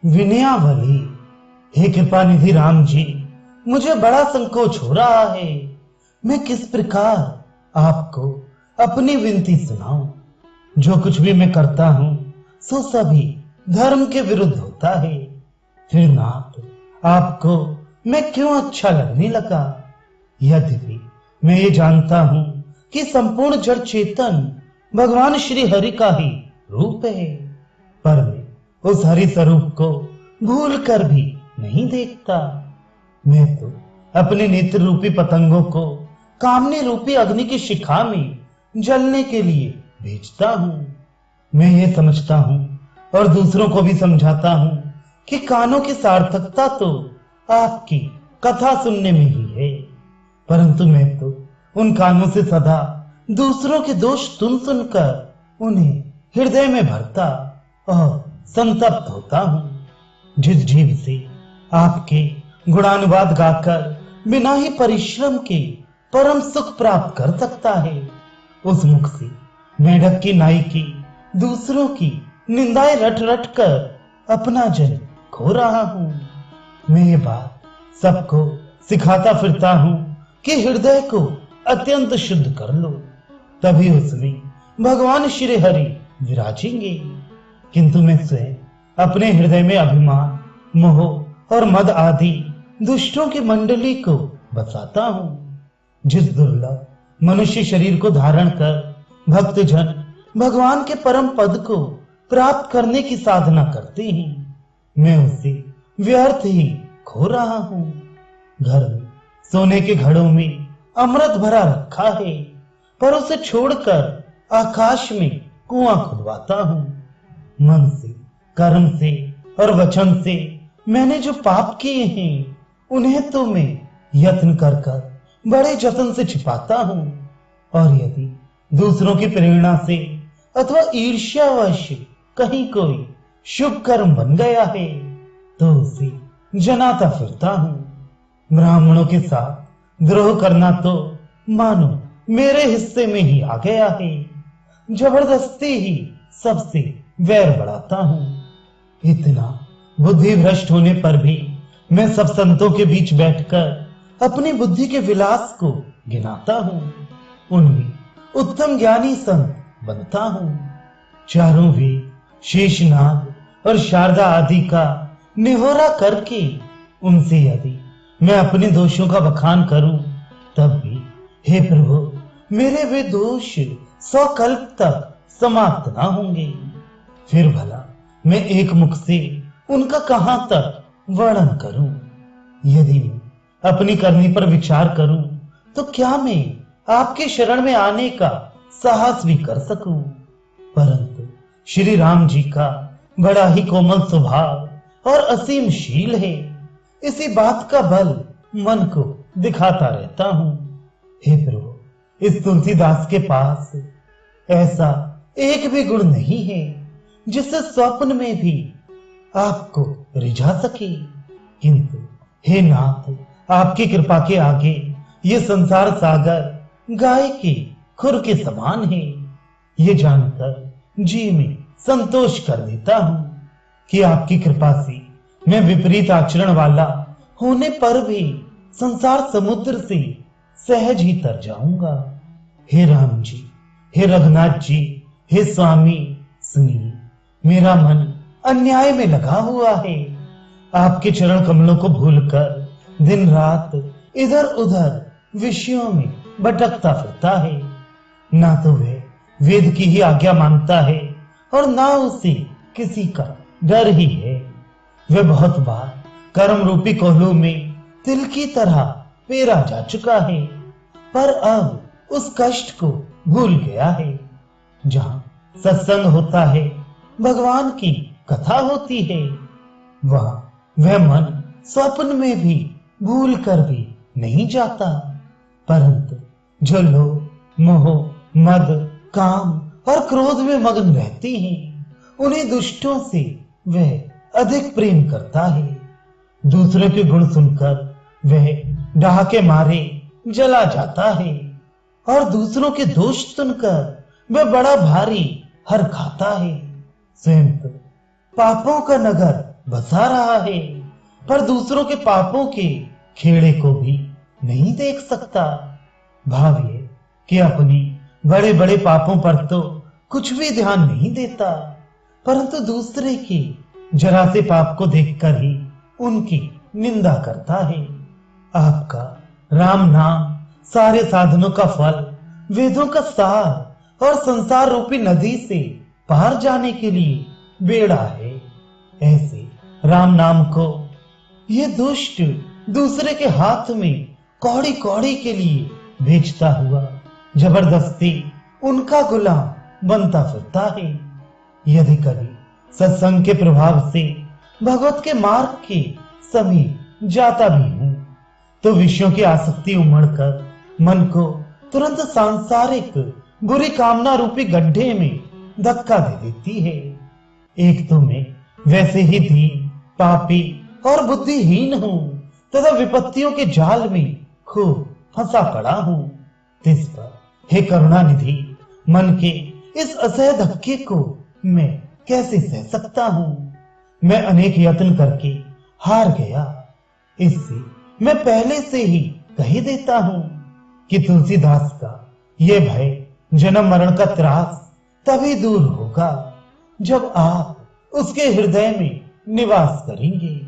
विनयावली। हे कृपा निधि राम जी, मुझे बड़ा संकोच हो रहा है। मैं किस प्रकार आपको अपनी विनती सुनाऊं। जो कुछ भी मैं करता हूं सो सभी धर्म के विरुद्ध होता है। फिर नाथ, आपको मैं क्यों अच्छा लगने लगा। यद्यपि मैं ये जानता हूं कि संपूर्ण जड़ चेतन भगवान श्री हरि का ही रूप है, पर मैं उस हरि स्वरूप को भूल कर भी नहीं देखता। मैं तो अपने नेत्र रूपी पतंगों को कामने रूपी अग्नि की शिखा में जलने के लिए भेजता हूं। मैं ये समझता हूं और दूसरों को भी समझाता हूं कि कानों की सार्थकता तो आपकी कथा सुनने में ही है, परंतु मैं तो उन कानों से सदा दूसरों के दोष सुन सुनकर उन्हें हृदय में भरता और संतप्त होता हूं। जिस जीव से आपके गुणानुवाद गाकर बिना ही परिश्रम के परम सुख प्राप्त कर सकता है, उस मुख से मेढक की नाई की दूसरों की निंदाएं रट रट कर अपना जन खो रहा हूं। मैं ये बात सबको सिखाता फिरता हूं कि हृदय को अत्यंत शुद्ध कर लो, तभी उसमें भगवान श्री हरि विराजेंगे। किंतु मैं स्वयं अपने हृदय में अभिमान, मोह और मद आदि दुष्टों की मंडली को बसाता हूं। जिस दुर्लभ मनुष्य शरीर को धारण कर भक्तजन भगवान के परम पद को प्राप्त करने की साधना करते हैं, मैं उसे व्यर्थ ही खो रहा हूं। घर में सोने के घड़ों में अमृत भरा रखा है, पर उसे छोड़कर आकाश में कुआं खुदवाता हूं। मन से, कर्म से और वचन से मैंने जो पाप किए हैं उन्हें तो मैं यत्न कर कर बड़े जतन से छिपाता हूं, और यदि दूसरों की प्रेरणा से अथवा ईर्ष्यावश कहीं कोई शुभ कर्म बन गया है तो उसे जनाता फिरता हूं। ब्राह्मणों के साथ द्रोह करना तो मानो मेरे हिस्से में ही आ गया है। जबरदस्ती ही सबसे वैर बढ़ाता हूं। इतना बुद्धि भ्रष्ट होने पर भी मैं सब संतों के बीच बैठकर अपनी बुद्धि के विलास को गिनाता हूं। उनमें उत्तम ज्ञानी संत बनता हूं। चारों वेद, शेषनाग और शारदा आदि का निहोरा करके उनसे यदि मैं अपने दोषों का बखान करूं तब भी हे प्रभु, मेरे वे दोष 100 कल्प तक समाप्त ना होंगे। फिर भला मैं एक मुख से उनका कहां तक वर्णन करूं। यदि मैं अपनी करनी पर विचार करूं तो क्या मैं आपके शरण में आने का साहस भी कर सकूं। परंतु श्री राम जी का बड़ा ही कोमल स्वभाव और असीम शील है, इसी बात का बल मन को दिखाता रहता हूं। हे प्रभु, इस तुलसीदास के पास ऐसा एक भी गुण नहीं है जिससे स्वप्न में भी आपको रिझा सके। किंतु हे नाथ, आपकी कृपा के आगे ये संसार सागर गाय के खुर के समान है। ये जानकर जी में संतोष कर देता हूं कि आपकी कृपा से मैं विपरीत आचरण वाला होने पर भी संसार समुद्र से सहज ही तर जाऊंगा। हे राम जी, हे रघुनाथ जी, हे स्वामी, सुनिए, मेरा मन अन्याय में लगा हुआ है। आपके चरण कमलों को भूलकर दिन रात इधर उधर विषयों में भटकता फिरता है। ना तो वह वेद की ही आज्ञा मानता है और ना उसे किसी का डर ही है। वह बहुत बार कर्म रूपी कोहलू में तिल की तरह पेरा जा चुका है, पर अब उस कष्ट को भूल गया है। जहां सत्संग होता है, भगवान की कथा होती है, वहां वह मन स्वप्न में भी भूल कर भी नहीं जाता। परंतु जो लोग मोह, मद, काम और क्रोध में मग्न रहते हैं, उन्हीं दुष्टों से वह अधिक प्रेम करता है। दूसरों के गुण सुनकर वह डाह के मारे जला जाता है, और दूसरों के दोष सुनकर वह बड़ा भारी हर खाता है। स्वयं तो पापों का नगर बसा रहा है, पर दूसरों के पापों के खेड़े को भी नहीं देख सकता। भाविए कि अपनी बड़े बड़े पापों पर तो कुछ भी ध्यान नहीं देता, परंतु दूसरे की जरा से पाप को देखकर ही उनकी निंदा करता है। आपका राम नाम सारे साधनों का फल, वेदों का सार और संसार रूपी नदी से पार जाने के लिए बेड़ा है। ऐसे राम नाम को ये दुष्ट दूसरे के हाथ में कौड़ी कौड़ी के लिए बेचता हुआ जबरदस्ती उनका गुलाम बनता फिरता है। यदि कभी सत्संग के प्रभाव से भगवत के मार्ग के समीप जाता भी हूं, तो विषयों की आसक्ति उमड़कर मन को तुरंत सांसारिक बुरी कामना रूपी गड्ढे में धक्का दे देती है। एक तो मैं वैसे ही दीन, पापी और बुद्धिहीन हूं तथा विपत्तियों के जाल में खूब फंसा पड़ा हूं। इस पर हे करुणानिधि, मन के इस असह्य धक्के को मैं कैसे सह सकता हूं? मैं अनेक यत्न करके हार गया। इससे मैं पहले से ही कह देता हूं कि तुलसीदास का ये भय, जन्म मरण का त्रास तभी दूर होगा जब आप उसके हृदय में निवास करेंगे।